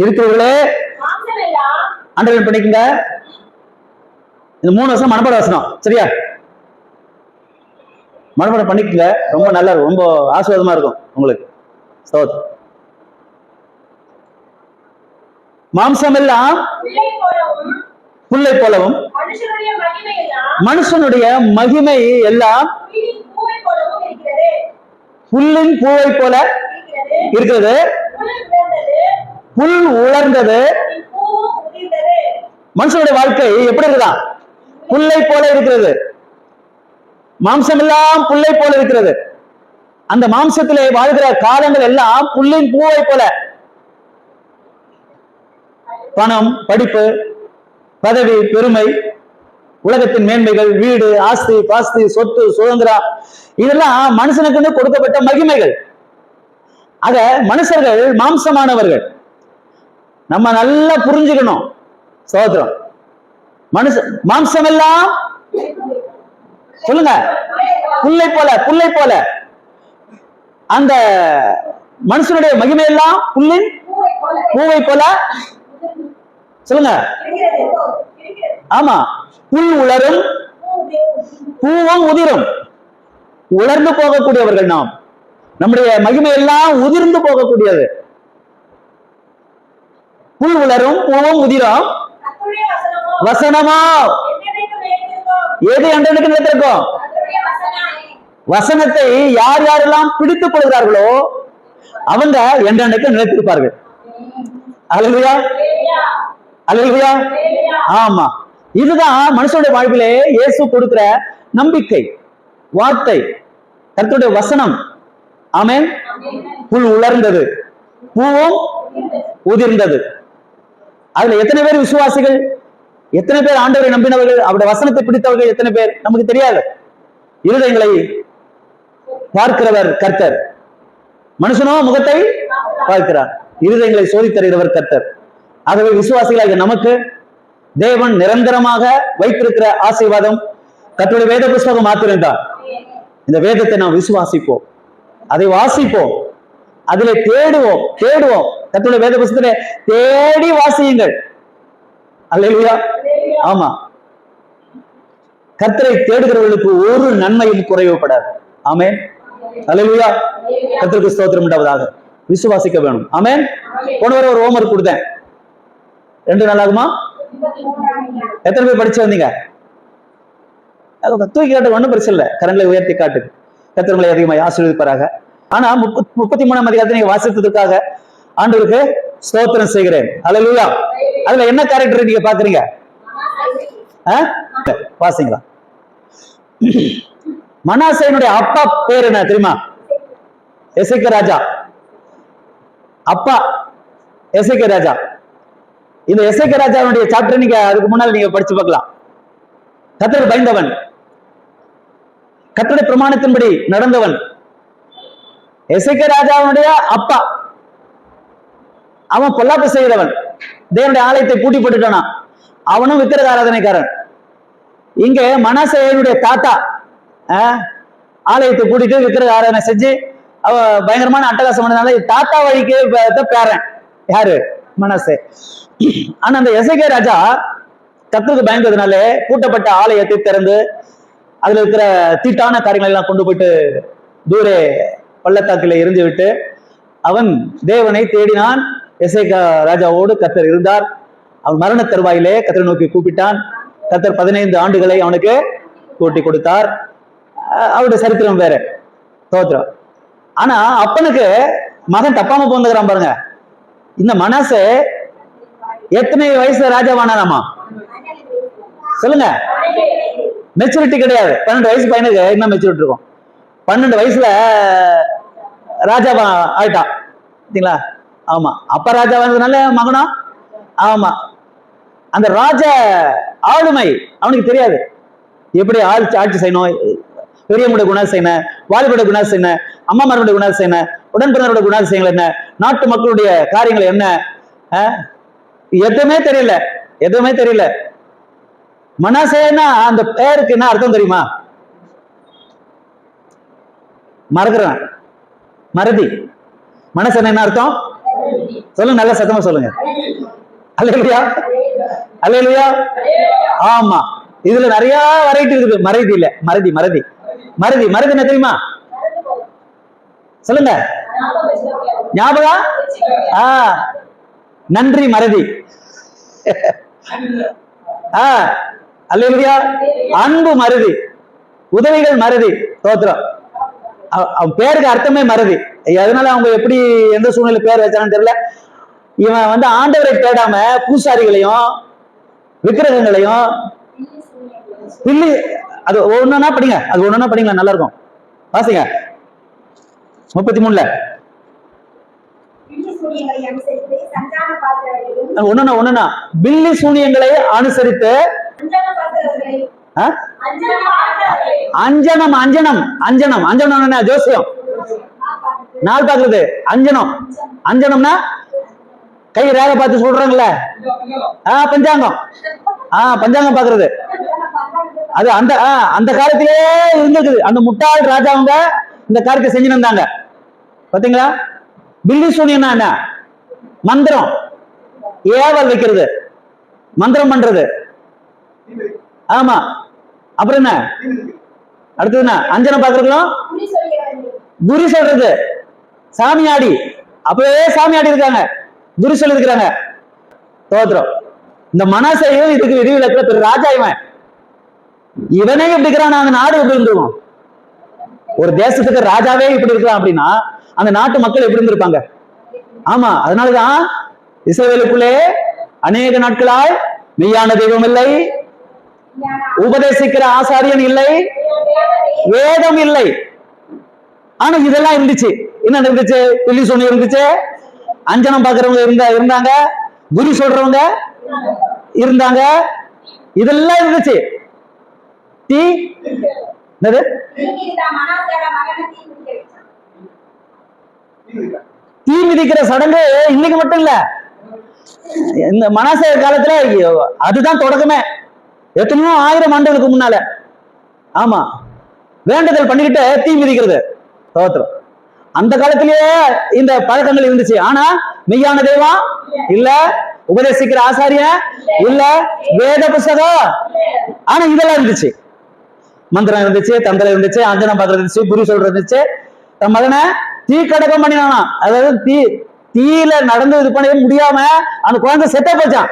இருக்கிறவர்களே underline பண்ணிக்கங்க. இந்த 3 வருஷம் மனப்பாட வசனம் சரியா? மனப்பாடம் பண்ணிக்கங்க. ரொம்ப நல்லா இருக்கும், ரொம்ப ஆசீர்வாதமா இருக்கும் உங்களுக்கு. ஸ்தோத்திரம். மாம்சம் எல்லாம் புல்லை போலவும் மனுஷனுடைய மகிமை எல்லாம் புல்லின் பூவை போல இருக்கிறது. புல் உலர்ந்தது. மனுஷனுடைய வாழ்க்கை எப்படி இருக்குதான்? புல்லை போல இருக்கிறது. மாம்சம் எல்லாம் புல்லை போல இருக்கிறது. அந்த மாம்சத்திலே வாழ்கிற காலங்கள் எல்லாம் புல்லின் பூவை போல. பணம், படிப்பு, பதவி, பெருமை, உலகத்தின் மேன்மைகள், வீடு, ஆஸ்தி, பாஸ்தி, சொத்து, சுதந்திரம், இதெல்லாம் மனுஷனுக்கு கொடுக்கப்பட்ட மகிமைகள். ஆக மனுஷர்கள் மாம்சமானவர்கள். நம்ம நல்லா புரிஞ்சுக்கணும். சோதரம். மாம்சம் எல்லாம் சொல்லுங்க புல்லை போல, புல்லை போல. அந்த மனுஷனுடைய மகிமை எல்லாம் புல்லின் பூவை போல. சொல்லுங்க. ஆமா, புல் உலரும் பூவும் உதிரும். உலர்ந்து போகக்கூடியவர்கள் நாம். நம்முடைய மகிமை எல்லாம் உதிர்ந்து போகக்கூடியது. புல் உலரும் பூவும் உதிரும். வசனமா எது என்றைக்கு நிலைத்திருக்கும்? வசனத்தை யார் யாரெல்லாம் பிடித்துக் கொள்கிறார்களோ அவங்க என்றைக்கு நிலைத்திருப்பார்கள். அல்லேலூயா, அல்லேலூயா. ஆமா, இதுதான் மனுஷனுடைய வாழ்விலே இயேசு கொடுக்கிற நம்பிக்கை வார்த்தை, கர்த்தருடைய வசனம். ஆமென். புல் உலர்ந்தது, பூவும் உதிர்ந்தது. அதுல எத்தனை பேர் விசுவாசிகள்? எத்தனை பேர் ஆண்டவரை நம்பினவர்கள்? அவருடைய வசனத்தை பிடித்தவர்கள் எத்தனை பேர்? நமக்கு தெரியாது. இருதயங்களை பார்க்கிறவர் கர்த்தர். மனுஷனோ முகத்தை பார்க்கிறார். இருதயங்களை சோதித்தருகிறவர் கர்த்தர். ஆகவே விசுவாசிகளாக நமக்கு தேவன் நிரந்தரமாக வைத்திருக்கிற ஆசீர்வாதம் கர்த்தருடைய வேத புஸ்தகம் மாத்திருந்தார். இந்த வேதத்தை நாம் விசுவாசிப்போம், அதை வாசிப்போம், அதிலே தேடுவோம். கர்த்தருடைய வேத புஸ்தகத்தை தேடி வாசியுங்கள். அல்லேலூயா. ஆமா, கர்த்தரை தேடுகிறவர்களுக்கு ஒரு நன்மையும் குறைவுபடாது. ஆமென். அல்லேலூயா. கர்த்தருக்கு ஸ்தோத்திரம் உண்டாவதாக. விசுவாசிக்க வேணும். ஆமென். போன வாரம் ஒரு ஹோம்வொர்க் கொடுத்தேன். 2 நாள் ஆகுமா? எத்தனை பேர் படிச்சு வந்தீங்க? தூக்கி காட்டு, ஒன்றும் பிரச்சனை இல்லை. கரங்களை உயர்த்தி காட்டு. கர்த்தர்களை அதிகமாக ஆசீர்வதிப்பாராக. ஆனா 33ஆம் அதிகாரத்தை நீங்க வாசித்ததற்காக ஆண்டவருக்கு ஸ்தோத்திரம் செய்கிறேன். அல்லேலூயா. அதுல என்ன கேரக்டர் நீங்க பாக்குறீங்க? வாசிங்களா? மனாசேனுடைய அப்பா பேர் என்ன தெரியுமா? எசேக்கியா ராஜா. அப்பா எசேக்கியா ராஜா. இந்த எசேக்கியா ராஜாவுடைய சாப்டர் நீங்க அதுக்கு முன்னால நீங்க படிச்சு பார்க்கலாம். கர்த்தருக்கு பயந்தவன், கர்த்தருடைய பிரமாணத்தின்படி நடந்தவன். எசேக்கியா ராஜாவுடைய அப்பா. அவன் பொல்லாப்பு செய்கிறவன். தேவனுடைய ஆலயத்தை பூட்டி போட்டுட்டானா. அவனும் விக்கிரக ஆராதனைக்காரன். இங்க மனாசேயுடைய தாத்தா ஆலயத்தை பூட்டிட்டு விக்கிரக ஆராதனை செஞ்சு அவ பயங்கரமான அட்டகாசம் பண்ணதுனால தாத்தா வழிக்கு பேரன் யாரு? மனாசே. ஆனா அந்த எசேக்கியா ராஜா கர்த்தருக்கு பயந்ததுனால பூட்டப்பட்ட ஆலயத்தை திறந்து அதுல இருக்கிற தீட்டான காரியங்கள் எல்லாம் கொண்டு போயிட்டு தூரே பள்ளத்தாக்கில எரிஞ்சு விட்டு அவன் தேவனை தேடினான். எசேக்கியா ராஜாவோடு கர்த்தர் இருந்தார். அவன் மரண தருவாயிலே கர்த்தரை நோக்கி கூப்பிட்டான். கர்த்தர் 15 ஆண்டுகளை அவனுக்கு கூட்டி கொடுத்தார். அவருடைய சரித்திரம் வேற. ஸ்தோத்திரம். ஆனா அப்பனுக்கு மகன் தப்பாம போந்துக்கிறான் பாருங்க. இந்த மனாசே எத்தனை வயசுல ராஜாவானாராமா? சொல்லுங்க. மெச்சூரிட்டி கிடையாது. 12 வயசு பையனுக்கு என்ன மெச்சூரிட்டி இருக்கும்? 12 வயசுல ராஜாவா ஆயிட்டான். சரிங்களா? ஆமா, அப்ப ராஜா வந்ததுனால மகனா. ஆமா, அந்த ராஜ ஆளுமை அவனுக்கு தெரியாது. எப்படி ஆட்சி செய்யணும், பெரியவங்களுடைய குணம் செய்யணும், வாலிபருடைய குணம் செய்யணும், அம்மாமாருடைய குணம் செய்யணும், உடன்பிறந்தருடைய குணம் செய்யணும், என்ன நாட்டு மக்களுடைய காரியங்கள் என்ன, எதுவுமே தெரியல. மனாசேனா அந்த பேருக்கு என்ன அர்த்தம் தெரியுமா? மறக்கிறேன், மறதி. மனசேனா என்ன அர்த்தம் சொல்லுங்க, நல்ல சத்தமா சொல்லுங்க. அல்லேலூயா, அல்லேலூயா. ஆமா, இதுல நிறைய வெரைட்டி இருக்குது. மறதி இல்ல, மறதி, மறதி, மறதி. மறதி என்ன தெரியுமா? சொல்லுங்க. ஞாபகம். நன்றி மறதி. அல்லேலூயா. அன்பு மறதி, உதவிகள் மறதி. தோத்திரம். பேருக்கு அர்த்தமே மறதி. அதனால அவங்க எப்படி எந்த சூழ்நிலை பேர் வச்சாங்கன்னு தெரியல. இவன் வந்து ஆண்டவரை தேடாம பூசாரிகளையும் விக்கிரகங்களையும் பில்லி, அது ஒண்ணுன்னா படிங்க, அது ஒண்ணுன்னா படிங்களா, நல்லா இருக்கும். வாசிங்க 33ல. ஒண்ணுனா பில்லி சூனியங்களை அனுசரித்து அஞ்சனம், அஞ்சனம், அஞ்சனம், அஞ்சனம் என்ன? ஜோசியம், நாள் பாக்குறது. அஞ்சனம், அஞ்சனம்னா கை ரேக பார்த்து சொல்றாங்கல்ல, பஞ்சாங்கம். பஞ்சாங்கம் பாக்குறது. அது அந்த அந்த காலத்திலே இருந்திருக்குது. அந்த முட்டாள் ராஜாவங்க இந்த காரியத்தை செஞ்சு வந்தாங்க. பாத்தீங்களா? பில்லி சூனியம்னா என்ன? மந்திரம், ஏவல் வைக்கிறது, மந்திரம் பண்றது. ஆமா. அப்புறம் என்ன அடுத்தது? என்ன? அஞ்சனம் பாக்குறதும் குறி சொல்றது, சாமியாடி. அப்பவே சாமியாடி இருக்காங்க, குறி சொல்லி இருக்கிறாங்க. தோத்திரம். இந்த மனசையும் இதுக்கு விதிவிலக்குல பெரிய ராஜா இவன். இவனே இப்படி இருக்கிறான், அந்த நாடு எப்படி இருந்துருவோம்? ஒரு தேசத்துக்கு ராஜாவே இப்படி இருக்கலாம் அப்படின்னா அந்த நாட்டு மக்கள் எப்படி இருந்திருப்பாங்க? ஆமா, அதனாலதான் இஸ்ரவேலுக்குள்ளே அநேக நாட்களாய் மெய்யான தெய்வம் இல்லை, உபதேசிக்கிற ஆசாரியன் இல்லை, வேதம் இல்லை. ஆனா இதெல்லாம் இருந்துச்சு. என்ன இருந்துச்சு? பில்லி சூனியம் இருந்துச்சு, அஞ்சனம் பாக்குறவங்க இருந்தாங்க, குறி சொல்றவங்க இருந்தாங்க, இதெல்லாம் இருந்துச்சு. தீ என்னது? தீ மிதிக்கிற சடங்கு இன்னைக்கு மட்டும் இல்ல, இந்த மனாசே காலத்துல அதுதான் தொடக்கமே. எத்தனையோ 1000 ஆண்டுகளுக்கு முன்னால. ஆமா, வேண்டுதல் பண்ணிக்கிட்டு தீ மிதிக்கிறது. தோத்திரம். அந்த காலத்திலேயே இந்த பழக்கங்கள் இருந்துச்சு. ஆனா மெய்யான தெய்வம் இல்ல, உபதேசிக்கிற ஆசாரியன் இல்ல, வேத புஸ்தகம். ஆனா இதெல்லாம் இருந்துச்சு. மந்திரம் இருந்துச்சு, தந்திரம் இருந்துச்சு, அஞ்சனம் பாக்குறது இருந்துச்சு, குறி சொல்றது இருந்துச்சு. தன் மகனை தீ கடகம் பண்ணினானா. அதாவது தீயில நடந்து இது பண்ண முடியாம அந்த குழந்தை செத்த போச்சான்.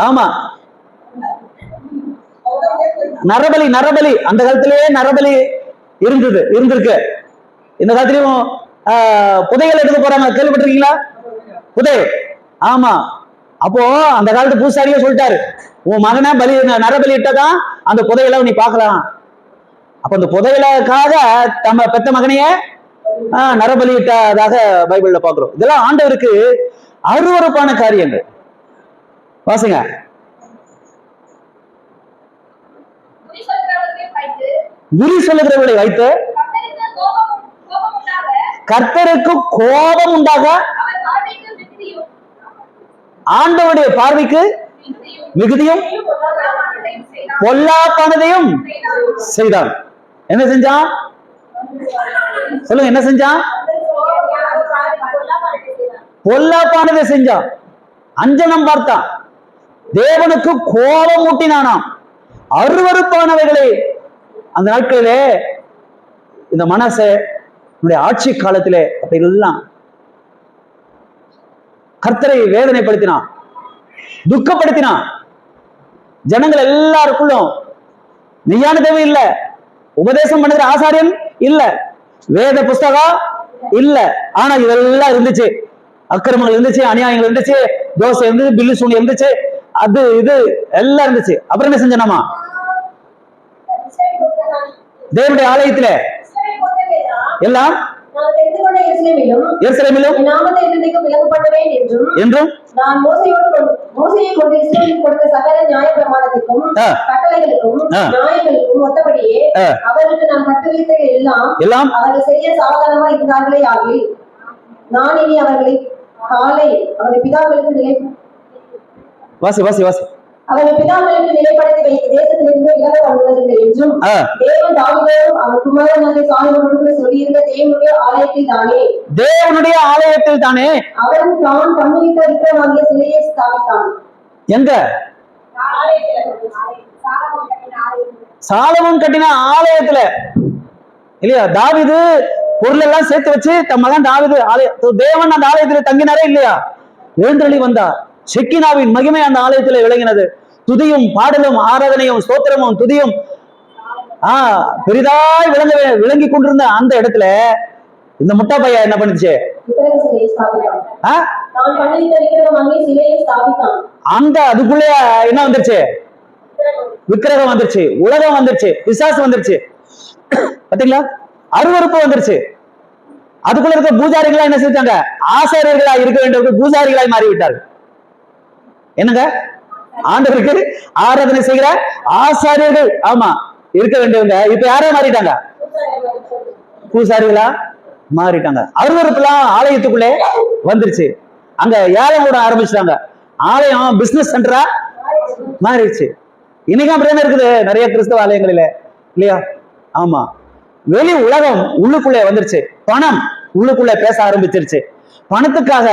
ஆமா, நரபலி, நரபலி. அந்த காலத்திலேயே நரபலி இருந்திருக்கு. இந்த காலத்திலயும் புதையல் எடுக்க போறாங்க, கேள்விப்பட்டிருக்கீங்களா? புதை. ஆமா. அப்போ அந்த காலத்து பூசாரியே சொல்லிட்டாரு, உன் மகனை நரபலி இட்டதான் அந்த புதையலை நீ பார்க்கலாம். அப்ப அந்த புதையலுக்காக தம்ம பெத்த மகனைய நரபலியிட்டதாக பைபிள்ல பாக்குறோம். இதெல்லாம் ஆண்டவருக்கு அருவருப்பான காரியங்கள். வாசிங்க. குறி சொல்லுகிறவர்களை வைத்து கர்த்தருக்கு கோபம் உண்டாக ஆண்டவருடைய பார்வைக்கு மிகுதியும் பொல்லாப்பானதையும் செய்தான். என்ன செஞ்சான்? சொல்லுங்க, என்ன செஞ்சான்? பொல்லாப்பானதை செஞ்சான், அஞ்சனம் பார்த்தான், தேவனுக்கு கோபம் ஊட்டினானாம், அருவருப்பானவைகளை. அந்த நாட்களிலே இந்த மனசே ஆட்சி காலத்திலே அப்படி எல்லாம் கர்த்தரை வேதனைப்படுத்தினான், துக்கப்படுத்தினான். ஜனங்கள் எல்லாருக்குள்ளும் மெய்யான தேவை இல்ல, உபதேசம் பண்ணுகிற ஆசாரியன் இல்ல, வேத புஸ்தகம் இல்ல. ஆனா இதெல்லாம் இருந்துச்சு. அக்கிரமங்கள் இருந்துச்சு, அநியாயங்கள் இருந்துச்சு, தோசை இருந்துச்சு, பில்லு சூனி இருந்துச்சு, அது இது எல்லாம் இருந்துச்சு. அப்புறம் என்ன செஞ்சோமா? தேவனுடைய ஆலயத்துல எல்லாம் என்றும் மோசேயை கொண்டு இஸ்ரவேலுக்கு கொடுத்த சகல நியாயப்பிரமாணத்திற்கும் கட்டளைகளுக்கும் நியாயங்களுக்கும் ஒத்தபடியே அவர்களுக்கு நான் கட்டளையிட்டவை எல்லாம் அவர்கள் செய்ய சாவதானமா இருந்தார்களே ஆகில் நான் இனி அவர்களை காலை அவர்கள் பிதாக்களுக்கு நிலை. வாசி வாசி வாசி. அவர்கள் பிதாக்களுக்கு நிலைப்படுத்தி வைத்த தேசத்திலிருந்து விலக பண்ணுவதில்லை என்றும் தேவன் தாவீதோடும் அவர் குமாரனாகிய சாலொமோனுக்கும் சொல்லியிருந்த தேவனுடைய ஆலயத்தில் தானே அவன் தான் பண்ணுவித்த விக்கிரமாகிய சிலையை ஸ்தாபித்தான். எங்க? சாலமோன் கட்டின ஆலயத்துல இல்லையா? தாவீது பொருள் எல்லாம் சேர்த்து வச்சு தம் மகன் தாவீது தேவன் அந்த ஆலயத்துல தங்கினாரே இல்லையா? எழுந்தருளி வந்தார். ஷெக்கினாவின் மகிமை அந்த ஆலயத்துல விளங்கினது. துதியும் பாடலும் ஆராதனையும் ஸ்தோத்திரமும் துதியும் பெரிதாய் விளங்கி கொண்டிருந்த அந்த இடத்துல இந்த முட்டா பையா என்ன பண்ணுச்சு? அந்த அதுக்குள்ள என்ன வந்துருச்சு? விக்கிரகம் வந்துருச்சு, உலகம் வந்துருச்சு, பிசாசு வந்துருச்சு. பாத்தீங்களா? அருவருப்பு வந்துருச்சு. அதுக்குள்ள இருக்க பூஜாரிகளா என்ன செஞ்சாங்க? ஆசாரியர்களா இருக்க வேண்டிய பூஜாரிகளாய் மாறிவிட்டார்கள். என்னங்க? ஆண்டவருக்கு ஆராதனை செய்கிற ஆசாரியர்கள் ஆமா இருக்க வேண்டியவங்க இப்ப யாரே மாறிட்டாங்க? பூசாரிகளா மாறிட்டாங்க. அருவருப்புலாம் ஆலயத்துக்குள்ளே வந்துருச்சு. அங்க ஏலம் கூட ஆரம்பிச்சிட்டாங்க. ஆலயம் பிசினஸ் சென்டரா மாறிடுச்சு. இன்னைக்கு அப்படியே இருக்குது நிறைய கிறிஸ்தவ ஆலயங்களில இல்லையா? ஆமா, வெளி உலகம் உள்ளுக்குள்ளே வந்துருச்சு. பணம் உள்ளுக்குள்ளே பேச ஆரம்பிச்சிருச்சு. பணத்துக்காக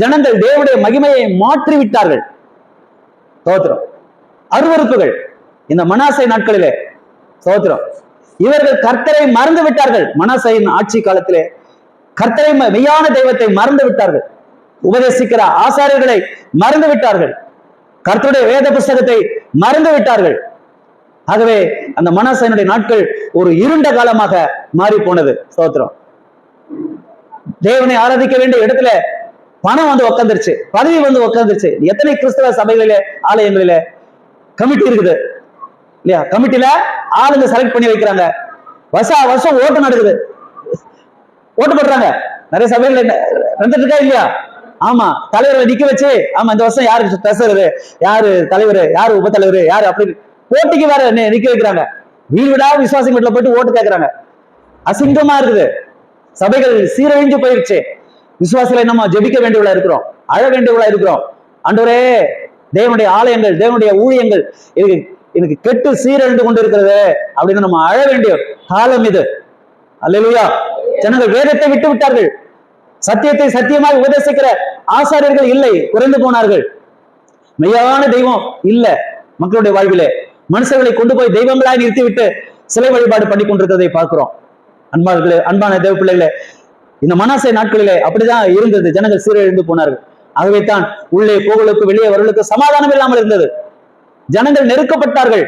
ஜனங்கள் தேவனுடைய மகிமையை மாற்றி விட்டார்கள். ஸ்தோத்திரம். அருவருப்புகள் இந்த மனாசே நாட்களிலே ஸ்தோத்திரம். இவர்கள் கர்த்தரை மறந்து விட்டார்கள். மனாசையின் ஆட்சி காலத்திலே கர்த்தரை மெய்யான தெய்வத்தை மறந்து விட்டார்கள். உபதேசிக்கிற ஆசாரியர்களை மறந்து விட்டார்கள். கர்த்தருடைய வேத புஸ்தகத்தை மறந்து விட்டார்கள். ஆகவே அந்த மனாசையினுடைய நாட்கள் ஒரு இருண்ட காலமாக மாறி போனது. ஸ்தோத்திரம். தேவனை ஆராதிக்க வேண்டிய இடத்துல பணம் வந்து உட்காந்துருச்சு, பதவி வந்து உட்காந்துருச்சு. எத்தனை கிறிஸ்தவ சபைகளிலே ஆலயங்களிலே கமிட்டி இருக்குது இல்லையா? கமிட்டில ஆளுங்க செலக்ட் பண்ணி வைக்கிறாங்க. வருஷம் ஓட்டு நடக்குது, ஓட்டு போடுறாங்க. நிறைய சபைகள் நடந்துட்டு இருக்கா இல்லையா? ஆமா, தலைவர்களை நிக்க வச்சு ஆமா இந்த வருஷம் யாரு ட்ரெஸரு, யாரு தலைவர், யாரு உப தலைவர், யாரு அப்படி போட்டிக்கு வேற நிக்க வைக்கிறாங்க. வீடு விடா விசுவாசி வீட்டுல போயிட்டு ஓட்டு கேட்கறாங்க. அசிங்கமா இருக்குது. சபைகள் சீரழிஞ்சு போயிருச்சு. விசுவாசிகளை நம்ம ஜெபிக்க வேண்டியவளா இருக்கிறோம், அழ வேண்டியவளா இருக்கிறோம். ஆண்டவரே, தேவனுடைய ஆலயங்கள், தேவனுடைய ஊழியங்கள் எனக்கு கெட்டு சீரழிந்து கொண்டு இருக்கிறது அப்படின்னு நம்ம அழ வேண்டிய காலம் இது. அல்லேலூயா. ஜனங்கள் வேதத்தை விட்டு விட்டார்கள். சத்தியத்தை சத்தியமாய் உபதேசிக்கிற ஆசாரியர்கள் இல்லை, குறைந்து போனார்கள். மெய்யான தெய்வம் இல்ல மக்களுடைய வாழ்விலே. மனுஷர்களை கொண்டு போய் தெய்வங்களாய் நிறுத்திவிட்டு சிலை வழிபாடு பண்ணி கொண்டிருக்கிறதை பார்க்கிறோம். அன்பான தேவ பிள்ளைகளே, இந்த மனாசே நாட்களிலே அப்படிதான் இருந்தது. ஜனங்கள் சீரழிந்து போனார்கள். ஆகவே தான் உள்ளே போகளுக்கு வெளியே வரலுக்கு சமாதானம் இல்லாமல் இருந்தது. ஜனங்கள் நெருக்கப்பட்டார்கள்.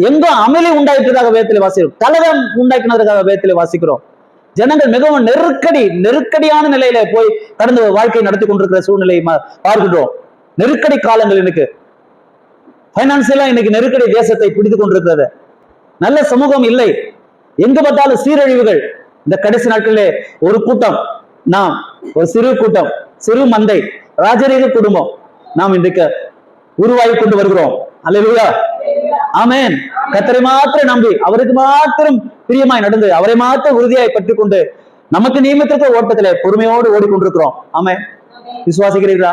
எங்கோ அமளி உண்டாயிட்டதாக வேதத்திலே வாசிக்கிறோம். கலகம் உண்டாக்கினதாக வேதத்திலே வாசிக்கிறோம். ஜனங்கள் மிகவும் நெருக்கடியான நிலையில போய் கடந்து வாழ்க்கை நடத்தி கொண்டிருக்கிற சூழ்நிலையை பார்க்கிறோம். நெருக்கடி காலங்கள் இன்னைக்கு பைனான்சியலா இன்னைக்கு நெருக்கடி தேசத்தை பிடித்துக் கொண்டிருக்கிறது. நல்ல சமூகம் இல்லை, எங்க பார்த்தாலும் சீரழிவுகள். இந்த கடைசி நாட்களிலே ஒரு கூட்டம், நாம் ஒரு சிறு கூட்டம், சிறு மந்தை, ராஜரீக குடும்பம் நாம் இன்றைக்கு உருவாகி கொண்டு வருகிறோம். அல்லேலூயா, ஆமென். கர்த்தரை மாத்திரம் நம்பி அவருக்கு மாத்திரம் பிரியமாய் நடந்து அவரை மாத்திரம் உறுதியாய் பற்றி கொண்டு நமக்கு நியமித்திருக்கிற ஓட்டத்திலே பொறுமையோடு ஓடிக்கொண்டிருக்கிறோம். ஆமென். விசுவாசிக்கிறீர்களா?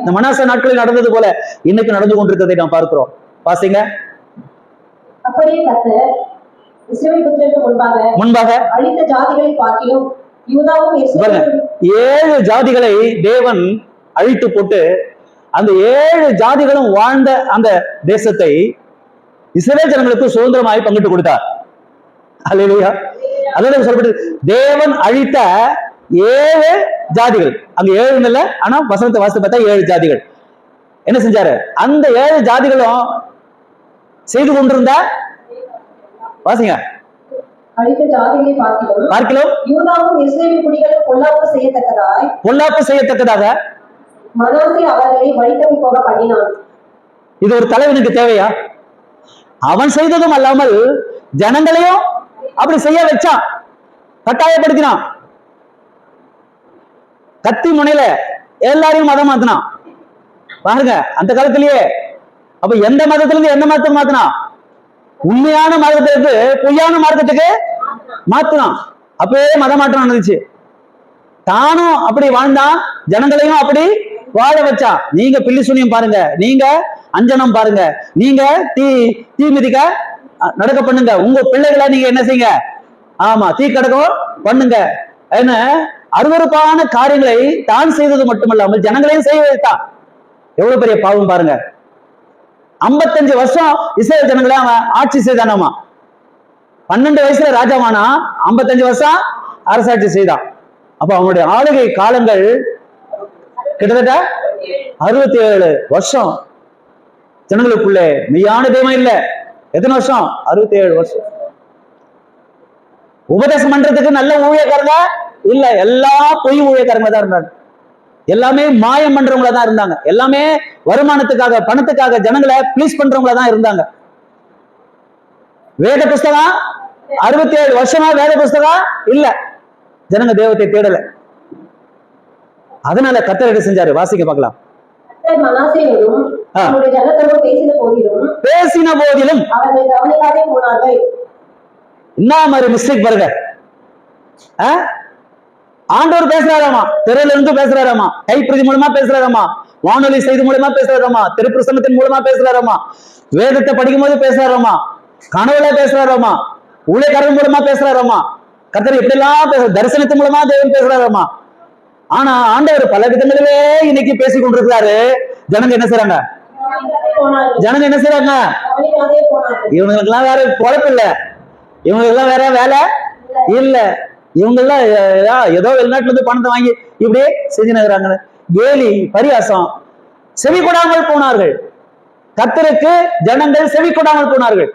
இந்த மனாசே நாட்களில் நடந்தது போல இன்னைக்கு நடந்து கொண்டிருக்கிறதை நாம் பார்க்கிறோம். வாசிங்க. அப்படியே கர்த்தர் இஸ்ரவேல் புத்திரருக்கு முன்பாக அழித்த ஜாதிகளை பார்க்கிலும் யூதாவும் 7 ஜாதிகளை தேவன் அழித்து போட்டு அந்த 7 ஜாதிகளும் வாழ்ந்த அந்த தேசத்தை இஸ்ரவேல் ஜனங்களுக்கு சுதந்திரமாய் பங்கிட்டு கொடுத்தார். அல்லேலூயா. அதாவது சொல்லப்பட்டது தேவன் அழித்த 7 ஜாதிகள். அங்க 7 இல்ல, ஆனா வசனத்தை வாசித்து பார்த்தா 7 ஜாதிகள் என்ன செஞ்சாரு? அந்த 7 ஜாதிகளும் செய்து கொண்டிருந்த வாசிங்க. அழித்த ஜாதிகளை பார்க்கிலும் யூதாவும் இஸ்ரவேல் குடிகளும் பொல்லாப்பு செய்யத்தக்கதாக மனாசே அவர்களை வழிதப்பி போக பண்ணினான். இது ஒரு தலைவனுக்கு தேவையா? அவன் செய்ததும் அல்லாமல் ஜனங்களையும் அப்படி செய்ய வச்சான், கட்டாயப்படுத்தினான். கத்தி முனையில எல்லாரையும் மதம் மாத்தினான். பாருங்க, அந்த காலத்திலேயே அப்ப எந்த மதத்திலிருந்து எந்த மதத்தை மாத்தினான்? உண்மையான மார்க்கத்திற்கு பொய்யான மார்க்கத்துக்கு மாத்தினான். அப்பவே மத மாற்றம் நடந்துச்சு. தானும் அப்படி வாழ்ந்தான், ஜனங்களையும் அப்படி வாழ வச்சா. நீங்க பில்லி சூனியம் பாருங்க, நீங்க அஞ்சனம் பாருங்க, நீங்க தீ மிதிக்க நடக்க பண்ணுங்க, உங்க பிள்ளைகளை நீங்க என்ன செய்யுங்க, ஆமா தீ கடக்கம் பண்ணுங்க. என்ன அருவருப்பான காரியங்களை தான் செய்தது மட்டுமல்லாமல் ஜனங்களையும் செய்ய வைத்தான். எவ்வளவு பெரிய பாவம் பாருங்க. 55 வருஷம் இஸ்ரேல் ஜனங்களை அவன் ஆட்சி செய்தானாமா. 12 வயசுல ராஜாவானா, 55 வருஷம் அரசாட்சி செய்தான். அப்ப அவனுடைய ஆளுகை காலங்கள் கிட்டத்தட்ட 67 வருஷம். ஜனங்களுக்குள்ளே மெய்யான தெய்வம் இல்ல. எத்தனை வருஷம்? 67 வருஷம். உபதேசம் பண்றதுக்கு நல்ல ஊழியக்காரங்க இல்ல, எல்லா பொய் ஊழியக்காரங்க தான் இருந்தாங்க. எல்லாமே மாயம் பண்றவங்கள தான் இருந்தாங்க. எல்லாமே வருமானத்துக்காக, பணத்துக்காக ஜனங்களை ப்ளீஸ் பண்றவங்கள தான் இருந்தாங்க. வேத புஸ்தகம் 67 வருஷமா வேத புஸ்தகம் இல்ல, ஜனங்க தெய்வத்தை தேடல. அதனால கர்த்தர் என்ன செஞ்சாரு? வாசிக்க பார்க்கலாம். பேசின போதிலும் என்ன மாதிரி மிஸ்டேக் பாருங்க. ஆண்டவர் பேசுறாராமா, திரையில இருந்து பேசுறாராமா, கைப்பிரதி மூலமா பேசுறாராமா, வானொலி செய்தி மூலமா பேசுறாராமா, திருப்பிரசனத்தின் மூலமா பேசுறாராமா, வேதத்தை படிக்கும் போது பேசுறாராமா, கனவுல பேசுறாராமா, ஊழியக்காரன் மூலமா பேசுறாராமா, கர்த்தர் எப்படி எல்லாம் தரிசனத்தின் மூலமா தேவன் பேசுறாராமா. ஆனா ஆண்டவர் பல விதங்களிலே இன்னைக்கு பேசி கொண்டிருக்கிறாரு. ஜனங்க என்ன செய்றாங்க? ஜனங்க என்ன செய்றாங்க? இவங்களுக்கு எல்லாம் வேற பொழப்பு இல்ல, இவங்களுக்கு எல்லாம் வேற வேலை இல்ல, இவங்க எல்லாம் ஏதோ வெளிநாட்டுல இருந்து பணத்தை வாங்கி இப்படியே செஞ்சுக்கிறாங்க. கேலி பரியாசம். செவி கொடாமல் போனார்கள். கர்த்தருக்கு ஜனங்கள் செவி கொடாமல் போனார்கள்.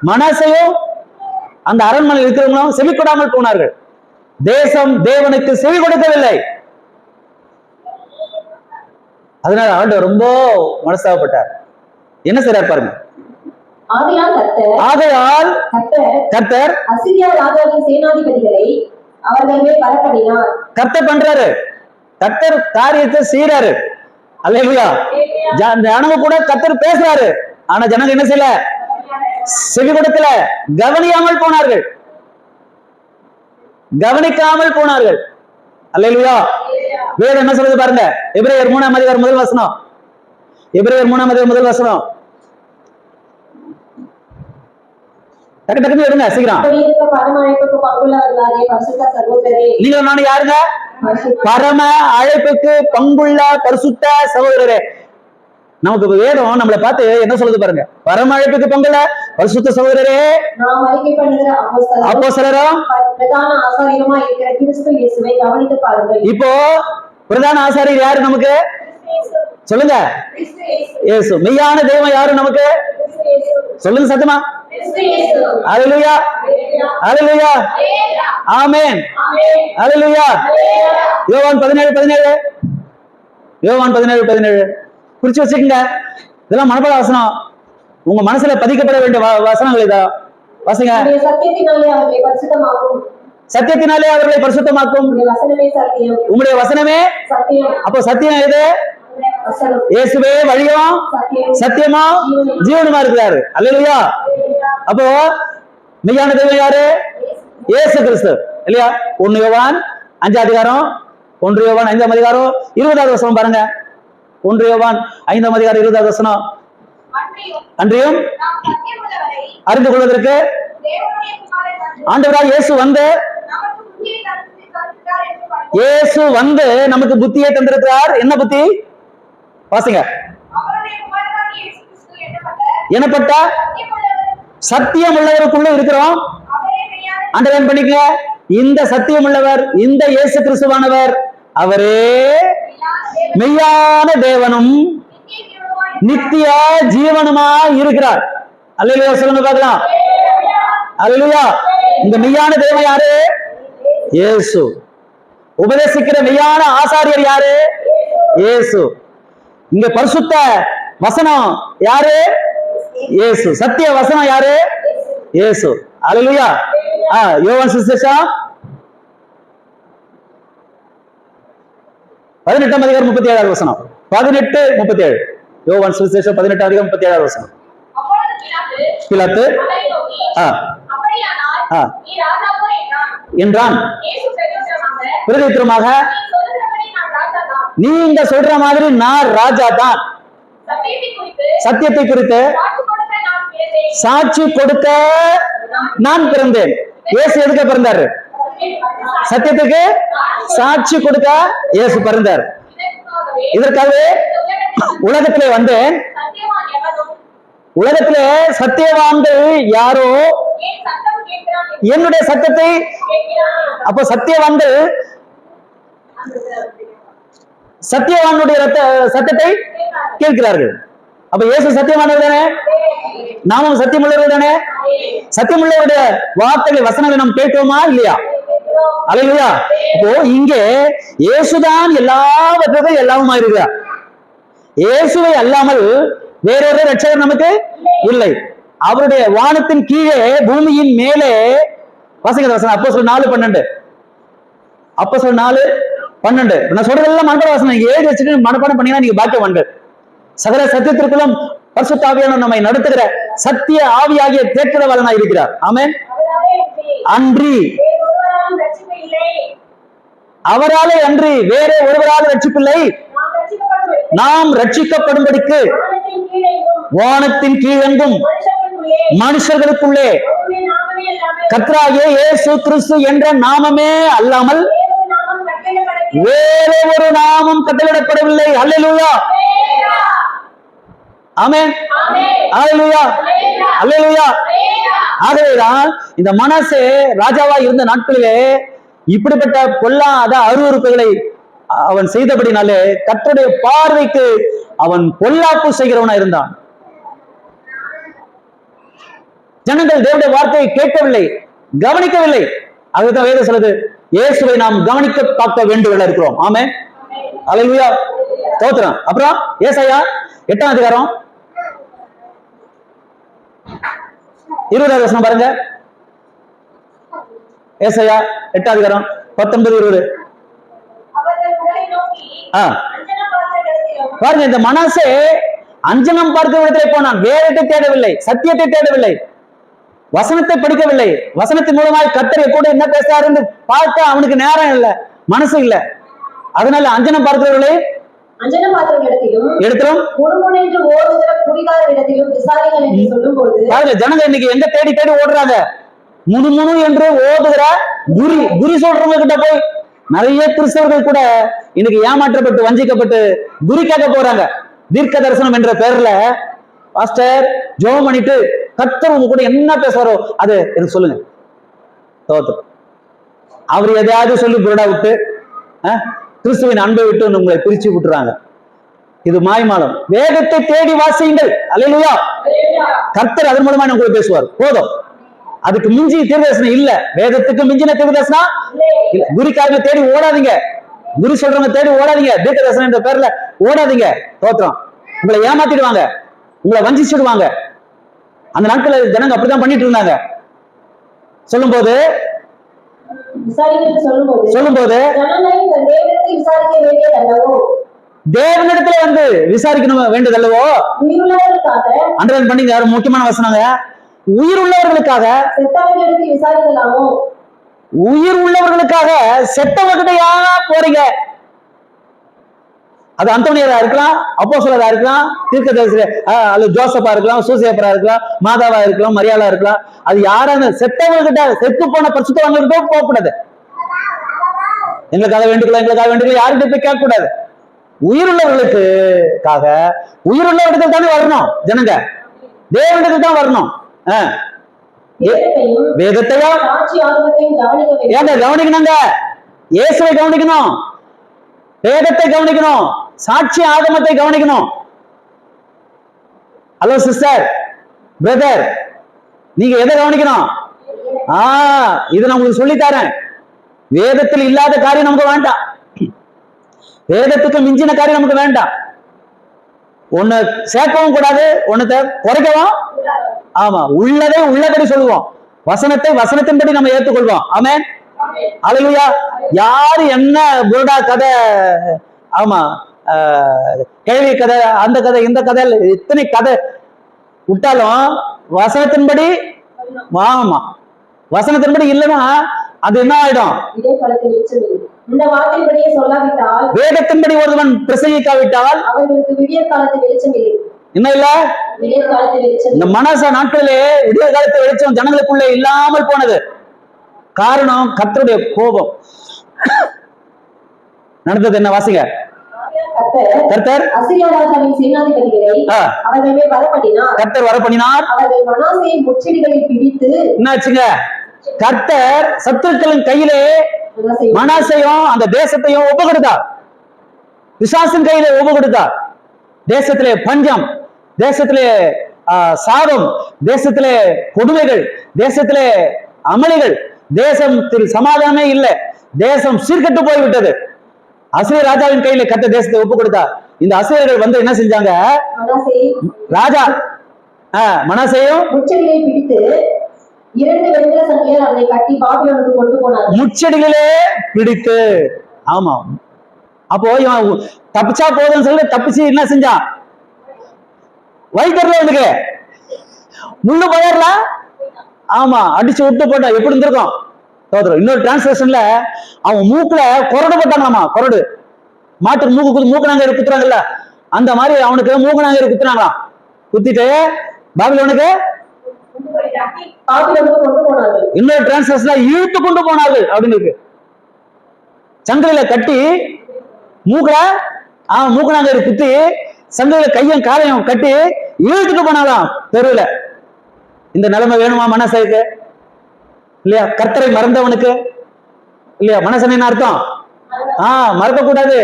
மனசையும் அந்த அரண்மனை இருக்கிறவங்களும் செவி கொடாமல் போனார்கள். தேசம் தேவனுக்கு செவி கொடுக்கவில்லை. அதனால ஆண்டவர் ரொம்ப மனஸ்தாபப்பட்டார். என்ன செய்றார் பாருங்க. ஆகையால் கர்த்தர் அசீரியா ராஜாவின் சேனாதிபதிகளை அவர்கள் மேல் பலப்பண்ணினார். கர்த்தர் பண்றாரு, கர்த்தர் காரியத்தை செய்யறாரு. அல்லேலூயா. ஜனங்க கூட கர்த்தர் பேசுறாரு. ஆனா ஜனங்க என்ன செய்யல? செவி கொடுக்கல, கவனியாமல் போனார்கள், கவனிக்காமல் போனார்கள். அல்லேலூயா. வேதம் என்ன சொல்றது பாருங்க. எபிரேயர் 3ஆம் அதிகாரம் முதல் வசனம். எபிரேயர் 3ஆம் அதிகாரம் முதல் வசனம். டக்கு டக்குன்னு எடுங்க சீக்கிரம். நீங்க நானும் யாருங்க? பரம அழைப்புக்கு பங்குள்ள பரிசுத்த சகோதரரே. நமக்கு வேதம் நம்மளை பார்த்து என்ன சொல்லுது பாருங்க. பரம அழைப்புக்கு பங்குள்ள பரிசுத்த சகோதரரே, அப்போஸ்தலரும் பிரதான ஆசாரியருமா இருக்கிற கிறிஸ்து இயேசுவை கவனித்து பாருங்கள். இப்போ பிரதான ஆசாரியர் யாரு நமக்கு? சொல்லுங்க. இயேசு. மெய்யான தெய்வம் யாரு நமக்கு? சொல்லுங்க சத்தமா. அல்லேலூயா, அல்லேலூயா, ஆமென், அல்லேலூயா. யோவான் 17:17, யோவான் 17:17 குறிச்சு வச்சுக்கங்க. இதெல்லாம் மனப்பாட வசனம், உங்க மனசுல பதிக்கப்பட வேண்டிய வசனங்கள். இதா வாசிங்க. சத்தியத்தினாலே அவர்களை பரிசுத்தமாக்கும், சத்தியத்தினாலே அவர்களை பரிசுத்தமாக்கும், உங்களுடைய வசனமே சத்தியம். அப்போ சத்தியம் எது? இயேசுவே வழியும் சத்தியமும் ஜீவனுமா இருக்கிறாரு. அல்லேலூயா. அப்போ மெய்யான தெய்வம் யாரு? இயேசு கிறிஸ்து இல்லையா? 1 யோவான் 5ஆம் அதிகாரம், 1 யோவான் 5ஆம் அதிகாரம் 20வது வசனம் பாருங்க. 1 யோவான் 5ஆம் அதிகாரம் 20வது வசனம். அன்றியும் அறிந்து கொள்வதற்கு ஆண்டவராய் இயேசு வந்து நமக்கு புத்தியை தந்திருக்கிறார். என்ன புத்தி? வாசிங்க. எனப்பட்ட சத்தியம் உள்ளவருக்குள்ள இருக்கிறோம். அண்டர்லைன் பண்ணிக்க. இந்த சத்தியம் உள்ளவர், இந்த இயேசு கிறிஸ்துவானவர், அவரே மெய்யான தேவனும் நித்திய ஜீவனுமா இருக்கிறார். அல்லேலூயா சொல்லுங்க பார்க்கலாம். அல்லேலூயா. இந்த மெய்யான தேவன் யாரு? இயேசு. உபதேசிக்கிற மெய்யான ஆசாரியர் யாரு? இயேசு. இங்க பரிசுத்த வசனம் யாரு? இயேசு. சத்திய வசனம் யாரு? இயேசு. அல்லேலூயா. யோவான் சுவிசேஷம் 18ஆம் அதிகாரம் 37வது வசனம். 18:37. யோவான் சுவிசேஷம் 18ஆம் அதிகாரம் 37வது வசனம். பிலாத்து என்றான். பிரதித்திரமாக நீங்க சொல்ற மாதிரி நான் ராஜா தான். சத்தியத்தை குறித்து சாட்சி கொடுக்க நான் பிறந்தேன். இயேசு எதுக்கு பிறந்தாரு? சத்தியத்துக்கு சாட்சி கொடுக்க இயேசு பிறந்தார். இதற்காகவே உலகத்திலே வந்தேன். உலகத்திலே சத்தியவான்கள் யாரோ என்னுடைய சத்தத்தை, அப்ப சத்தியவான்கள் சத்தியவானுடைய சத்தத்தை கேட்கிறார்கள். அப்ப இயேசு சத்தியமானவர் தானே, நாமும் சத்தியமுள்ளவர்கள் தானே. சத்தியமுள்ளவருடைய வார்த்தைகளை வசனங்களை நாம் கேட்கிறோமா இல்லையா? அல்லேலூயா. இப்போ இங்கே இயேசுதான் எல்லாவற்றுக்கும் எல்லாமுமா இருக்கிறார். இயேசுவை அல்லாமல் வேறொரு ரட்சகர் நமக்கு இல்லை. அவருடைய வானத்தின் கீழே பூமியின் மேலே வாசிக்கிற வசனம் அப்போஸ்தலர் 4:12. அப்போஸ்தலர் 4:12. நான் சொல்றதெல்லாம் மனப்பாட வசனம். ஏழு வச்சுட்டு மனப்பாடம் பண்ணீங்கன்னா நீங்க பாக்கியம் உண்டு. சகல சத்தியத்திற்குள்ளும் பரிசுத்த ஆவியானவர் நம்மை நடத்துகிற சத்திய ஆவியாகிய தேற்றவாளனாய் இருக்கிறார். ஆமென். அன்றி அவராலே அன்றி வேற ஒருவரால் ரட்சிப்பில்லை. நாம் ரட்சிக்கப்படும்படிக்கு வானத்தின் கீழெங்கும் மனுஷர்களுக்குள்ளே கர்த்தராகிய இயேசு கிறிஸ்து என்ற நாமமே அல்லாமல் வேற ஒரு நாமம் கட்டளையிடப்படவில்லை. அல்லேலூயா. ஆமென். அல்லேலூயா. அல்லேலூயா. ஆகவேதான் இந்த மனாசே ராஜாவா இருந்த நாட்களிலே இப்படிப்பட்ட பொல்லாத அருவருப்புகளை அவன் செய்தபடினாலே கர்த்தருடைய பார்வைக்கு அவன் பொல்லாப்பு செய்கிறவனா இருந்தான். ஜனங்கள் தேவனுடைய வார்த்தையை கேட்கவில்லை, கவனிக்கவில்லை. அதுதான் வேதம் சொல்லுது, இயேசுவை நாம் கவனிக்க பார்க்க வேண்டுதலா இருக்கிறோம். ஆமென். அல்லேலூயா. ஸ்தோத்திரம். அப்புறம் ஏசாயா 8ஆம் அதிகாரம் 20வது வசனம் பாருங்க. ஏசாயா 8ஆம் அதிகாரம் 19-20. பாருங்க, இந்த மனாசே அஞ்சனம் பார்க்க இடத்திலே போனான். வேதத்தை தேடவில்லை, சத்தியத்தை தேடவில்லை, வசனத்தை படிக்கவில்லை. வசனத்தின் மூலமாக கர்த்தர் கூட என்ன பேசுறாருன்னு பார்க்க அவனுக்கு நேரம் இல்லை, மனசு இல்லை. அதனால அஞ்சனம் பார்க்கிறவர்களை ஜனங்க இன்னைக்கு எங்க தேடி தேடி ஓடுறாங்க? முணு என்று ஓடுகிற குரி சொல்றவங்க கிட்ட போய் நிறைய கிறிஸ்தவர்கள் கூட இன்னைக்கு ஏமாற்றப்பட்டு வஞ்சிக்கப்பட்டு குரி கேட்க போறாங்க. தீர்க்க தரிசனம் என்ற பெயர்ல பாஸ்டர் ஜெபம் பண்ணிட்டு கர்த்தர் உங்க கூட என்ன பேசுறாரோ அது எனக்கு சொல்லுங்க. அவர் எதையாவது சொல்லி புரடா விட்டு கிறிஸ்துவின் அன்பை விட்டு உங்களை பிரிச்சு விட்டுறாங்க. இது மாய்மாலம். வேதத்தை தேடி வாசியுங்கள். அல்லேலூயா. கர்த்தர் அதன் மூலமா உங்களுக்கு பேசுவார். போதும். அதுக்கு மிஞ்சி தீர்க்கதரிசனம் இல்ல. வேதத்துக்கு மிஞ்சின தீர்க்கதரிசனம் இல்ல. குருக்காரங்க தேடி ஓடாதீங்க, குரு சொல்றவங்க தேடி ஓடாதீங்க, தீர்க்கதரிசனம் என்ற பேர்ல ஓடாதீங்க. தோத்திரம். உங்களை ஏமாத்திடுவாங்க, உங்களை வஞ்சிச்சிடுவாங்க. அந்த நாட்கள் ஜனங்க அப்படிதான் பண்ணிட்டு இருந்தாங்க. சொல்லும்போது தேவனிடத்துல வந்து விசாரிக்கணும் வேண்டியதல்லவோ. அண்டர்லைன் பண்ணி முக்கியமான வசனங்க. உயிர் உள்ளவர்களுக்காக உயிர் உள்ளவர்களுக்காக செத்தவர்கிட்ட யாரா போறீங்க? அது அந்தோனியரா இருக்கலாம், அப்போஸ்தலரா இருக்கலாம், தீர்க்கதரிசி அல்லது ஜோசப்பா இருக்கலாம், சூசேப்பரா இருக்கலாம், மாதாவா இருக்கலாம், மரியாளா இருக்கலாம். அது யாரான செத்தவர்கிட்ட, செத்து போன பரிசுத்தவான்கிட்ட போக கூடாது. எங்களுக்காக வேண்டிக்கலாம், எங்களுக்காக வேண்டிக்கலாம், யாருக்கிட்ட போய் கேட்க கூடாது. உயிருள்ளவர்களுக்காக உயிருள்ளவர்கள் தானே வரணும். ஜனங்க தேவனிடத்தில் தான் வரணும். வேதத்தையும் ஏங்க கவனிக்கணுங்க. இயேசுவை கவனிக்கணும், வேதத்தை கவனிக்கணும், சாட்சி ஆகமத்தை கவனிக்கணும். ஹலோ சிஸ்டர், பிரதர், நீங்க எதை கவனிக்கணும்? இது நான் உங்களுக்கு சொல்லித்தரேன். வேதத்தில் இல்லாத காரியம் நமக்கு வேண்டாம், வேதத்துக்கு மிஞ்சின காரியம் நமக்கு வேண்டாம். ஒண்ணு சேர்க்கவும் கூடாது, ஒண்ணு குறைக்கவும். ஆமா, உள்ளதே உள்ளபடி சொல்லுவோம், வசனத்தை வசனத்தின்படி நம்ம ஏற்றுக்கொள்வோம். ஆமென். அல்லேலூயா. யாரு என்ன புரடா கதை, ஆமா கேள்வி கதை, அந்த கதை, இந்த கதை, இத்தனை கதை விட்டாலும் வசனத்தின்படி, ஆமா வசனத்தின்படி இல்லைன்னா அது என்ன ஆயிடும்? இந்த வார்த்தைப்படியே சொல்லாவிட்டால், வேதத்தின்படி ஒருவன் பிரசங்கிக்காவிட்டால் அவர்களுக்கு விடிய காலத்து வெளிச்சம் இல்லை. என்ன இல்ல? விடிய காலத்து வெளிச்சம் இந்த மனாசா நாட்களிலே விடிய காலத்து வெளிச்சம் ஜனங்களுக்குள்ள இல்லாமல் போனது. காரணம் கர்த்தருடைய கோபம். நடந்தது என்ன? வாசிங்க. கர்த்தர் அசீரியா ராஜாவின் சேனாதிபதிகளை அவர்கள் மேல் வரப்பண்ணினார். கர்த்தர் வரப்பண்ணினார். அவர்கள் மனாசேயை முச்செடிகளில் பிடித்து, என்னாச்சுங்க? கர்த்தர் சத்துருக்களின் கையிலே மனாசையும் அந்த தேசத்தையும் ஒப்பு கொடுத்தார். பிசாசின் கையிலே ஒப்பு கொடுத்தார். தேசத்திலே பஞ்சம், தேசத்திலே சாபம், தேசத்திலே கொடுமைகள், தேசத்திலே அமளிகள், தேசத்தில் சமாதானமே இல்லை, தேசம் சீர்கெட்டு போய்விட்டது. அசீர் ராஜாவின் கையில கர்த்தர் தேசத்தை ஒப்பு கொடுத்தார். இந்த அசீரியர்கள் வந்து என்ன செஞ்சாங்க? ராஜா மனாசேயும் முச்செடிகளை பிடித்து 2 வெண்கல சங்கிலியால் அவனை கட்டி பாபிலோனுக்கு கொண்டு போனார். முச்செடிகளே பிடித்து. ஆமா, அப்போ இவன் தப்பிச்சா போதும்னு சொல்லி தப்பிச்சு என்ன செஞ்சான்? வைத்தர்ல அவனுக்கு முள்ளு பயர்ல ஆமா அடிச்சு விட்டு போட்டா எப்படி இருந்திருக்கும்? இன்னொரு டிரான்ஸ்லேஷன்ல அவன் மூக்குல கொரடு போட்டாங்களாமா. கொரடு, மாட்டுக்கு மூக்குனாங்க குத்துறாங்கல்ல, அந்த மாதிரி அவனுக்கு மூக்குனாங்க குத்துனாங்களாம். குத்திட்டு பாபிலோனுக்கு கொண்டு போனார்கள். இன்னொரு டிரான்ஸ்லேஷன்ல இழுத்து கொண்டு போனார்கள் அப்படின்னு இருக்கு. சங்கிலில கட்டி மூக்குல மூக்குனாங்க குத்தி சங்கிலில கையும் காலையும் கட்டி இழுத்துட்டு போனாலாம் தெருவில். இந்த நிலைமை வேணுமா மனசுக்கு? இல்லையா? கர்த்தரை மறந்தவனுக்கு இல்லையா? மனசன் என்ன அர்த்தம்? மறக்க கூடாது.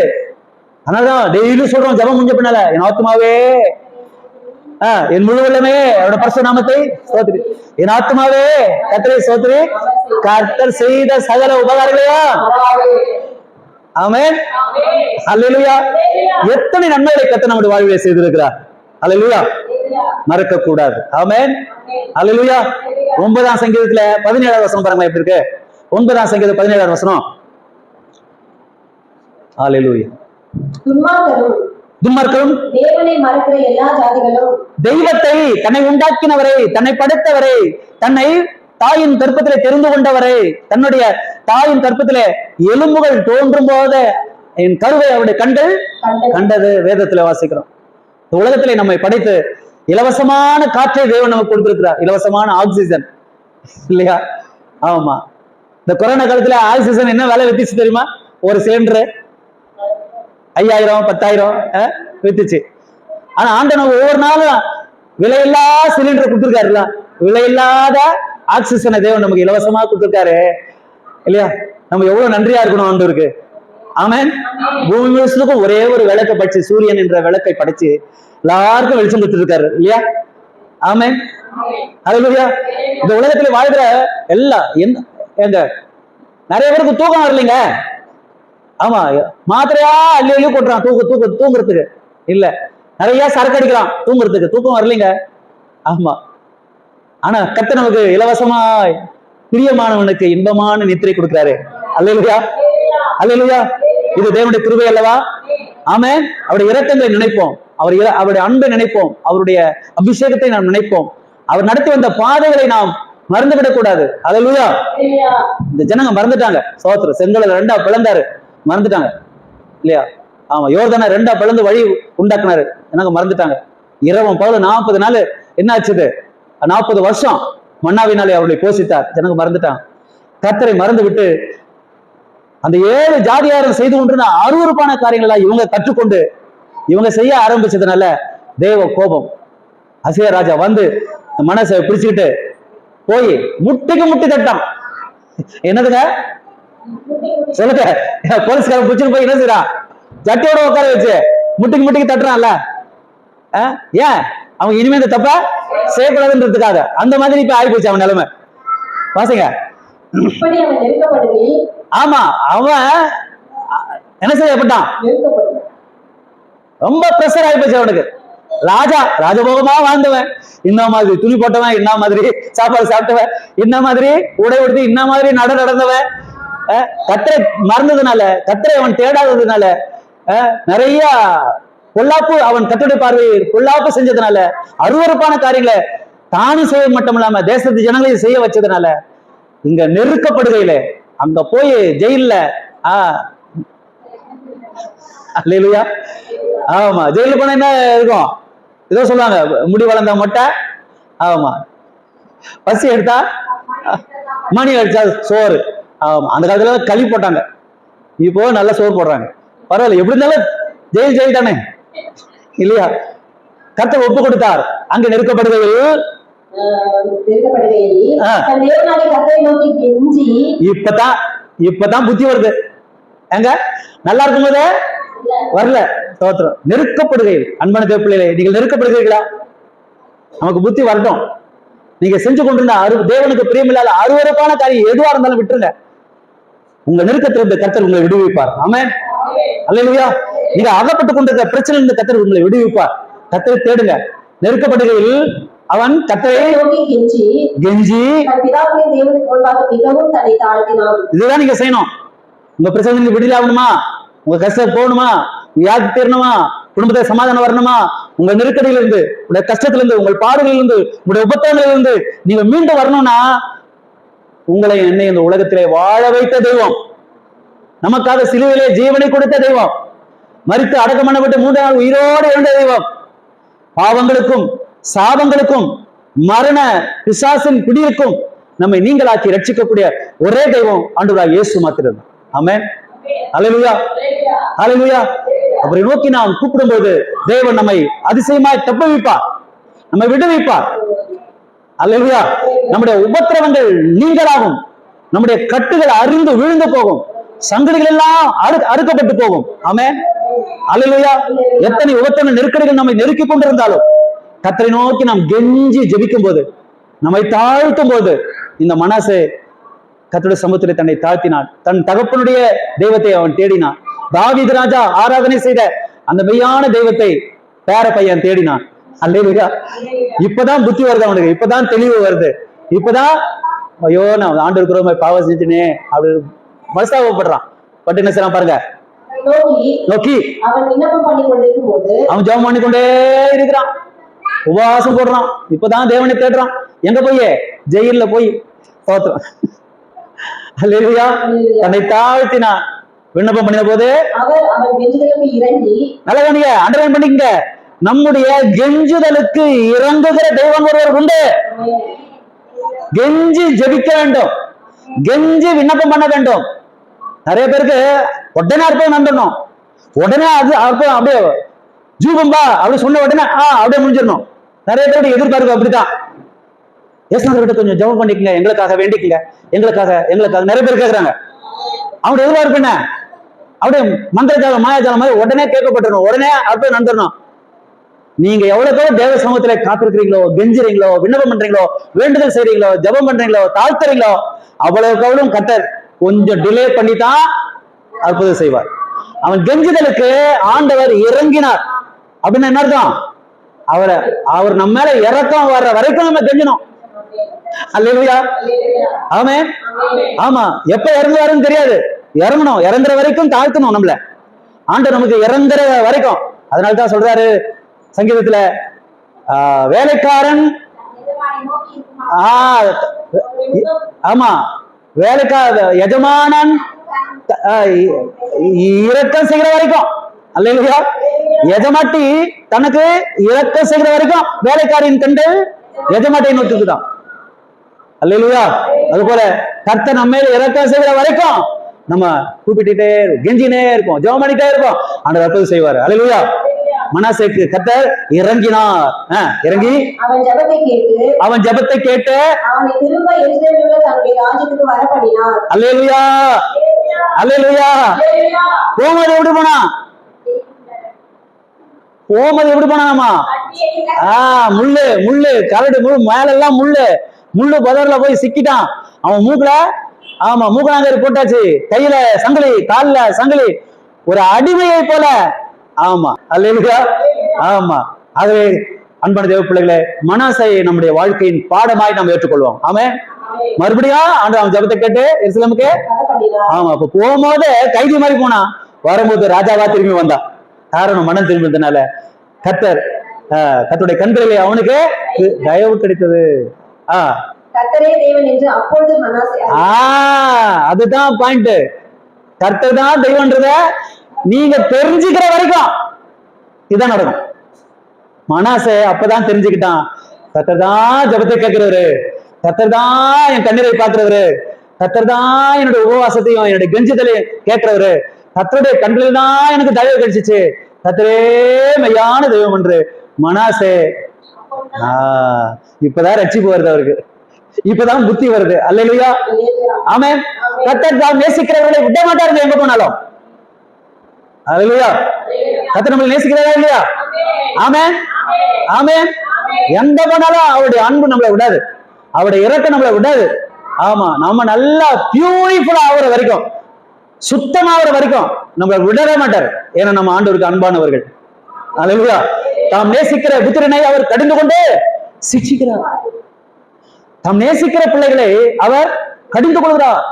அதனாலதான் டெய்லி சொல்றோம் ஜெபம் முடிஞ்ச பின்னால, என் ஆத்மாவே என் முழு உள்ளமே அவருடைய பரிசுத்த நாமத்தை ஸ்தோத்திரி, என் ஆத்மாவே கர்த்தரை ஸ்தோத்திரி, கர்த்தர் செய்த சகல உபகாரங்களையா. ஆமென், அல்லேலூயா. எத்தனை நன்மைகளை கர்த்தர் நம்முடைய வாழ்விலே செய்திருக்கிறார். அல்லேலூயா, மறக்க கூடாது. ஆமென், அல்லேலூயா. 9ஆம் சங்கீதத்துல 17ஆவது வசனம் பாருங்க எப்படி இருக்கு. 9ஆம் சங்கீதம் 17ஆவது வசனம். அல்லேலூயா. துன்மார்க்கரும் தேவனை மறக்கிற எல்லா ஜாதிகளும், தெய்வத்தை, தன்னை உண்டாக்கினவரை, தன்னை படைத்தவரை, தன்னை தாயின் கற்பத்திலே தெரிந்து கொண்டவரை, தன்னுடைய தாயின் கற்பத்திலே எலும்புகள் தோன்றும் போது என் கருவை அவருடைய கண்கள் கண்டது. வேதத்துல வாசிக்கிறோம். உலகத்திலே நம்மை படைத்து இலவசமான காற்றை தேவன் நமக்கு கொடுத்திருக்கிறார். இலவசமான ஆக்சிஜன் இல்லையா? ஆமா. இந்த கொரோனா காலத்துல ஆக்சிஜன் என்ன விலை வித்துச்சு தெரியுமா? ஒரு சிலிண்டரு 5000 10,000 வித்துச்சு. ஆனா ஆண்டவன் ஒவ்வொரு நாளும் விலையில்லா சிலிண்டர் கொடுத்திருக்காருல்ல, விலையில்லாத ஆக்சிஜனை தேவன் நமக்கு இலவசமா கொடுத்திருக்காரு இல்லையா? நம்ம எவ்வளவு நன்றியா இருக்கணும் ஆண்டவருக்கு. ஆமென். பூமி முழுவதுக்கும் ஒரே ஒரு விளக்கை படைச்சு, சூரியன் என்ற விளக்கை படைச்சு எல்லாருக்கும் வெளிச்சம் கொடுத்துட்டு இருக்காரு இல்லையா? ஆமென், அல்லேலூயா. இந்த உலகத்துல வாழ்கிற எல்லாம் எங்க நிறைய பேருக்கு தூக்கம் வரலைங்க. ஆமா, மாத்திரையா அள்ளி அள்ளி கொட்டுறான் தூங்குறதுக்கு இல்ல, நிறைய சரக்கு அடிக்கிறான் தூங்குறதுக்கு, தூக்கம் வரலைங்க. ஆமா, ஆனா கர்த்தர் நமக்கு இலவசமாய் பிரியமானவனுக்கு இன்பமான நித்திரை கொடுக்கிறாரு. அல்லேலூயா, அல்லேலூயா. இது தேவனுடைய கிருபை அல்லவா? ஆமென். அவருடைய இரக்கங்களை நினைப்போம், அவருடைய அன்பை நினைப்போம், அவருடைய அபிஷேகத்தை நாம் நினைப்போம், அவர் நடத்தி வந்த பாதைகளை நாம் மறந்துவிடக் கூடாது. அல்லேலூயா. இந்த ஜனங்க மறந்துட்டாங்க. சோத்திரம். செங்கலை 2ஆ பிளந்தாரு, மறந்துட்டாங்க இல்லையா? ஆமா, யோர்தானை 2ஆ பிளந்து வழி உண்டாக்குனாரு, ஜனங்க மறந்துட்டாங்க. இரவும் பகலும் 40 நாள் என்ன ஆச்சுது? 40 வருஷம் மன்னாவினாலே அவர்களை போஷித்தார். ஜனங்க மறந்துட்டாங்க. கர்த்தரை மறந்து விட்டு அந்த 7 ஜாதியாரும் செய்து கொண்டிருந்த அருவருப்பான காரியங்களா இவங்க கற்றுக்கொண்டு இவங்க செய்ய ஆரம்பிச்சதுனால தேவ கோபம். அசீரியா ராஜா வந்து மனசை பிடிச்சுக்கிட்டு போய் முட்டிக்கு முட்டி தட்டான். என்னதுங்க சொல்லுங்க? போலீஸ்காரன் பிடிச்சுட்டு போய் என்ன செய்யறான்? சட்டையோட உட்கார வச்சு முட்டிக்கு முட்டிக்கு தட்டுறான்ல. ஏன்? அவங்க இனிமே இந்த தப்ப செய்யக்கூடாதுன்றதுக்காக. அந்த மாதிரி இப்ப ஆகி போச்சு அவன் நிலைமை. வாசிங்க. ஆமா, அவன் என்ன செய்யப்பட்டான்? ரொம்ப பிரஷர் ஆகி போச்சு அவனுக்கு. ராஜபோகமா வாழ்ந்தவன், இன்ன மாதிரி துணி போட்டவன், இன்ன மாதிரி சாப்பாடு சாப்பிட்டவன், இன்ன மாதிரி உடை உடுத்தி, இன்ன மாதிரி நடந்தவன், கர்த்தரை மறந்ததுனால, கர்த்தரை அவன் தேடாததுனால, நிறைய பொல்லாப்பு, அவன் கர்த்தருடைய பார்வையை பொல்லாப்பு செஞ்சதுனால, அருவருப்பான காரியங்களை தானும் செய்ய மட்டும் இல்லாம தேசத்து ஜனங்களையும் செய்ய வச்சதுனால, இங்க நெருக்கப்படுகையில அங்க போய் ஜெயில அல்லேலூயா. ஆமா, ஜெயிலுக்கு போனா என்ன இருக்கும்? ஏதோ சொல்லுவாங்க, முடி வளர்ந்தா மொட்டை, ஆமா, பசி எடுத்தா மணி அடிச்சா சோறு. ஆமா, அந்த காலத்துல களி போட்டாங்க, இப்போ நல்ல சோறு போடுறாங்க. பரவாயில்ல, எப்படி இருந்தாலும் ஜெயில் தானே, இல்லையா? கர்த்தர் ஒப்பு கொடுத்தார். அங்க நெருக்கப்படுகையில் இப்பதான் புத்தி வருது. எங்க நல்லா இருக்கும் போது வரல. ஸ்தோத்திரம். நெருக்கப்படுகையில் அன்பான தேவப்பிள்ளைகளே, நீங்கள் நெருக்கப்படுகிறீர்களா? நமக்கு புத்தி வரட்டும். நீங்க செஞ்சு கொண்டிருந்த தேவனுக்கு பிரியமில்லாத அருவருப்பான காரியம் எதுவா இருந்தாலும் விட்டுருங்க. உங்க நெருக்கத்திலிருந்து கர்த்தர் உங்களை விடுவிப்பார். ஆமென், அல்லேலூயா. நீங்க அகப்பட்டுக் கொண்டிருந்த பிரச்சனை இருந்து கர்த்தர் உங்களை விடுவிப்பார். கர்த்தரை தேடுங்க. நெருக்கப்படுகையில் அவன் கர்த்தரை கெஞ்சி இதுதான் நீங்க செய்யணும். உங்க பிரச்சனை விடுதலை ஆகணுமா? உங்க கஷ்டம் போகணுமா? வியாதி தீரணுமா? குடும்பத்தை சமாதானம் வரணுமா? உங்க நெருக்கடியிலிருந்து, உங்களுடைய கஷ்டத்திலிருந்து, உங்கள் பாடுகளிலிருந்து, உங்களுடைய உபத்திரங்களிலிருந்து நீங்க மீண்டும் வரணும்னா உங்களை என்னை இந்த உலகத்திலே வாழ வைத்த தெய்வம், நமக்காக சிலுவையிலே ஜீவனை கொடுத்த தெய்வம், மரித்து அடக்கம் பண்ணப்பட்டு 3 நாள் உயிரோடு எழுந்த தெய்வம், பாவங்களுக்கும் சாபங்களுக்கும் மரண பிசாசின் பிடிக்கும் நம்மை நீங்களாக்கி ரட்சிக்கக்கூடிய ஒரே தெய்வம் ஆண்டவராகிய இயேசு மாத்திரம். ஆமென், அல்லேலூயா, அல்லேலூயா. அவரை நோக்கி நாம் கூப்பிடும்போது தேவன் நம்மை அதிசயமாய் தப்புவிப்பார், நம்மை விடுவிப்பார். அல்லேலூயா. நம்முடைய உபத்திரவங்கள் நீங்களாகும், நம்முடைய கட்டுகள் அரிந்து விழுந்து போகும், சங்கடிகள் எல்லாம் அறுக்கப்பட்டு போகும். ஆமென், அல்லேலூயா. எத்தனை உபத்திரவ நெருக்கடிகள் நம்மை நெருக்கி கொண்டிருந்தாலும் கர்த்தரை நோக்கி நாம் கெஞ்சி ஜெபிக்கும் போது, நம்மை தாழ்த்தும் போது, இந்த மனாசே கர்த்தருடைய சமூகத்திலே தன்னை தாழ்த்தினான். தன் தகப்பனுடைய தெய்வத்தை அவன் தேடினான். தாவீது ராஜா ஆராதனை செய்த அந்த மெய்யான தெய்வத்தை பேர பையன் தேடினான். அல்லேலூயா. இப்பதான் புத்தி வருது அவனுக்கு, இப்பதான் தெளிவு வருது. இப்பதான் ஐயோ நான் ஆண்டவருக்கு ரொம்ப பாவம் செஞ்சுனே அப்படி மனஸ்தாபப்படுறான். பட் என்ன செய்யலாம் பாருங்க, நோக்கி அவன் ஜெபம் பண்ணி கொண்டே இருக்கிறான், உபவாசம் போடுறான். இப்பதான் தேவனை தேடுறான். எங்க போய்? ஜெயில போய். ஸ்தோத்திரம். அல்லேலூயா. தன்னை தாழ்த்தினான். விண்ணப்பம் பண்ணின போது நல்ல அண்டர்லைன் பண்ணிக்கங்க, நம்முடைய கெஞ்சுதலுக்கு இறங்குகிற தெய்வம் ஒருவர் உண்டு. கெஞ்சி ஜெபிக்க வேண்டும், கெஞ்சி விண்ணப்பம் பண்ண வேண்டும். நிறைய பேருக்கு உடனே அற்புதம் நடந்துடணும், உடனே அது அற்புதம் அப்படியே ஜூபம்பா அப்படி சொன்ன உடனே அப்படியே முடிஞ்சிடணும். நிறைய பேருடைய எதிர்பார்ப்பு அப்படித்தான். ஏசுநாதர்கிட்ட கொஞ்சம் ஜெபம் பண்ணிக்கங்க, எங்களுக்காக வேண்டிக்கங்க, எங்களுக்காக நிறைய பேர் கேட்கறாங்க. அவனுடைய எதிர்பார்ப்பு என்ன? அப்படியே மந்திரஜாலம் மாயாஜாலம் மாதிரி உடனே கேட்கப்பட்டுரும், உடனே அற்புதம் நடந்துடணும். நீங்க எவ்வளவு தேவ சமூகத்துல காத்திருக்கிறீங்களோ, கெஞ்சுறீங்களோ, விண்ணப்பம் பண்றீங்களோ, வேண்டுதல் செய்றீங்களோ, ஜெபம் பண்றீங்களோ, தாழ்த்துறீங்களோ, அவ்வளவுக்கு கர்த்தர் கொஞ்சம் டிலே பண்ணித்தான் அற்புதம் செய்வார். அவன் கெஞ்சுதலுக்கு ஆண்டவர் இறங்கினார் அப்படின்னு என்ன அர்த்தம்? அவர் நம்ம மேல இறக்கம் வர்ற வரைக்கும் நம்ம கெஞ்சணும். அல்லேலூயா. ஆமென். ஆமா, எப்ப இறங்குவாருன்னு தெரியாது, இறங்கணும், இறங்குற வரைக்கும் தாழ்த்தணும் நம்மள. ஆண்டவர் நமக்கு இறங்குற வரைக்கும். அதனாலதான் சொல்றாரு சங்கீதத்துல, வேலைக்காரன் ஆமா எஜமானன் இரக்கம் செய்கிற வரைக்கும். அல்லேலூயா. எஜமாட்டி தனக்கு இரக்கம் செய்கிற வரைக்கும் வேலைக்காரின் கண்கள் எஜமாட்டியை நோக்கிதான். அல்லேலூயா. அது போல கர்த்தர் நம்ம மேல இரக்கம் செய்கிற வரைக்கும் நம்ம கூப்பிட்டுட்டே கெஞ்சினே இருப்போம், ஜெபம் பண்ணிட்டே இருப்போம், ஆண்டவர் அற்புதம் செய்வார். அல்லேலூயா. மனாசேக்கு கர்த்தர் இறங்கினார். இறங்கி அவன் ஜெபத்தை கேட்டு அவனை திரும்ப எருசலேமில் உள்ள தன்னுடைய ராஜ்யத்துக்கு வரப்பண்ணினார். அல்லேலூயா, அல்லேலூயா. போகும்போது எப்படி போனா? போகும்போது எப்படி போனாமா? முள்ளு முள்ளு கரடு முள்ளு மேலெல்லாம் முள்ளு பதர்ல போய் சிக்கிட்டான். அவன் மூக்குல மூக்கலாங்கரி போட்டாச்சு, கையில சங்கிலி, காலில சங்கிலி, ஒரு அடிமையை போல. ஆமா, அல்லேலூயா. ஆமா. ஆகவே அன்பான தேவ பிள்ளைகளே, மனாசையை நம்முடைய வாழ்க்கையின் பாடமாய் நாம் ஏற்றுக்கொள்வோம். ஆமென். மறுபடியும் அவன் ஜெபத்தை கேட்டு எருசலேமுக்கு ஆமா அப்ப போகும்போது கைதி மாதிரி போனா, வரும்போது ராஜாவா திரும்பி வந்தான். காரணம் மனம் திரும்பினதுனால கர்த்தருடைய கண்களிலே அவனுக்கு தயவு கிடைத்தது. அதுதான் பாயிண்ட். கர்த்தர் தான் தெய்வம்ன்றத நீங்க தெரிஞ்சுக்கிற வரைக்கும் இதுதான் நடக்கும். மனாசே அப்பதான் தெரிஞ்சுக்கிட்டான், கர்த்தர் தான் ஜெபத்தை கேட்கிறவரு, கர்த்தர் தான் என் கண்ணீரை பார்க்கிறவரு, கர்த்தர் தான் என்னுடைய உபவாசத்தையும் என்னுடைய கெஞ்சுதலையும் கேட்கிறவரு, கர்த்தருடைய கண்களில் தான் எனக்கு தயவு கிடைச்சிச்சு, கர்த்தரே மெய்யான தெய்வம் என்று மனாசே இப்பதான் ரட்சிப்பு வருது அவருக்கு, இப்பதான் புத்தி வருது. அல்லேலூயா, ஆமென். கர்த்தர் தான் நேசிக்கிறவர்களை விட மாட்டாருங்க எங்க போனாலும். அல்லேலூயா, கர்த்தர் நம்மளை நேசிக்கிறதா இல்லையா? ஆமென், ஆமென். எங்க போனாலும் அவருடைய அன்பு நம்மளை விடாது, அவருடைய இரக்கம் நம்மளை விடாது. ஆமா, நம்ம நல்லா பியூரிஃபுல்லா ஆகுற வரைக்கும், சுத்தமாகிற வரைக்கும் நம்மளை விடவே மாட்டார். ஏன்னா நம்ம ஆண்டவருக்கு அன்பானவர்கள். அல்லேலூயா. தாம் நேசிக்கிற புத்திரனை அவர் கடிந்து கொண்டு சிக்ஷிக்கிறார். தாம் நேசிக்கிற பிள்ளைகளை அவர் கடிந்து கொள்கிறார்,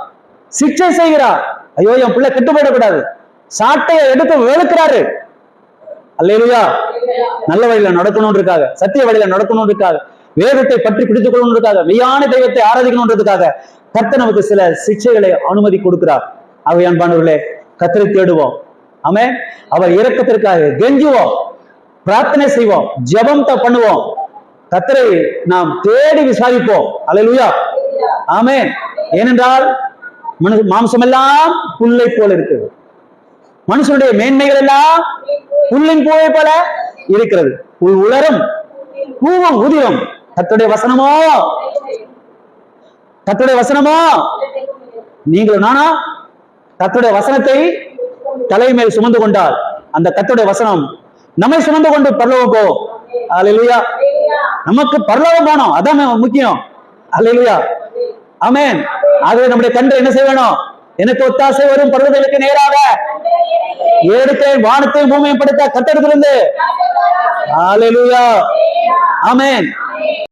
சிக்ஷை செய்கிறார். ஐயோ என் பிள்ளை கெட்டு போயிடக்கூடாது, சாட்டையை எடுத்து வெளுக்கிறாரு. அல்லேலூயா. நல்ல வழியில நடக்கணும்னு இருக்காங்க, சத்திய வழியில நடக்கணும்னு இருக்காங்க, வேதத்தை பற்றி பிடித்துக் கொள்ளணும் இருக்காங்க, மெய்யான தெய்வத்தை ஆராதிக்கணும்ன்றதுக்காக கர்த்தர் நமக்கு சில சிக்ஷைகளை அனுமதி கொடுக்கிறார். அவை அன்பானவர்களே, கர்த்தரை தேடுவோம். ஆமென். அவர் இரக்கத்திற்காக கெஞ்சுவோம், பிரார்த்தனை செய்வோம், ஜெபம் பண்ணுவோம், கர்த்தரை நாம் தேடி விசாரிப்போம். அல்லேலூயா, ஆமென். ஏனென்றால் மாம்சம் எல்லாம் புல்லை போல இருக்கு, மனுஷனுடைய மேன்மைகள் எல்லாம் புல்லின் பூவை போல இருக்கிறது, புல் உலரும் பூவும் உதிரும், கர்த்தருடைய வசனமோ, கர்த்தருடைய வசனமோ. நீங்களும் நானா கர்த்தருடைய வசனத்தை தலைமையில் சுமந்து கொண்டால் அந்த கர்த்தருடைய வசனம் நம்மை சுமந்து கொண்டு பரலோகம் போகும். அல்லேலூயா. நமக்கு பரலோகம் போனோம், அதான் முக்கியம். அல்லேலூயா, ஆமென். ஆகவே நம்முடைய கண்கள் என்ன செய்ய வேணும்? எனக்கு ஒத்தாசை வரும் பர்வதங்களுக்கு நேராக ஏடுக்கையும் வானத்தையும் பூமியும் படைத்த கர்த்தரிடத்திலிருந்து. அல்லேலூயா, ஆமென்.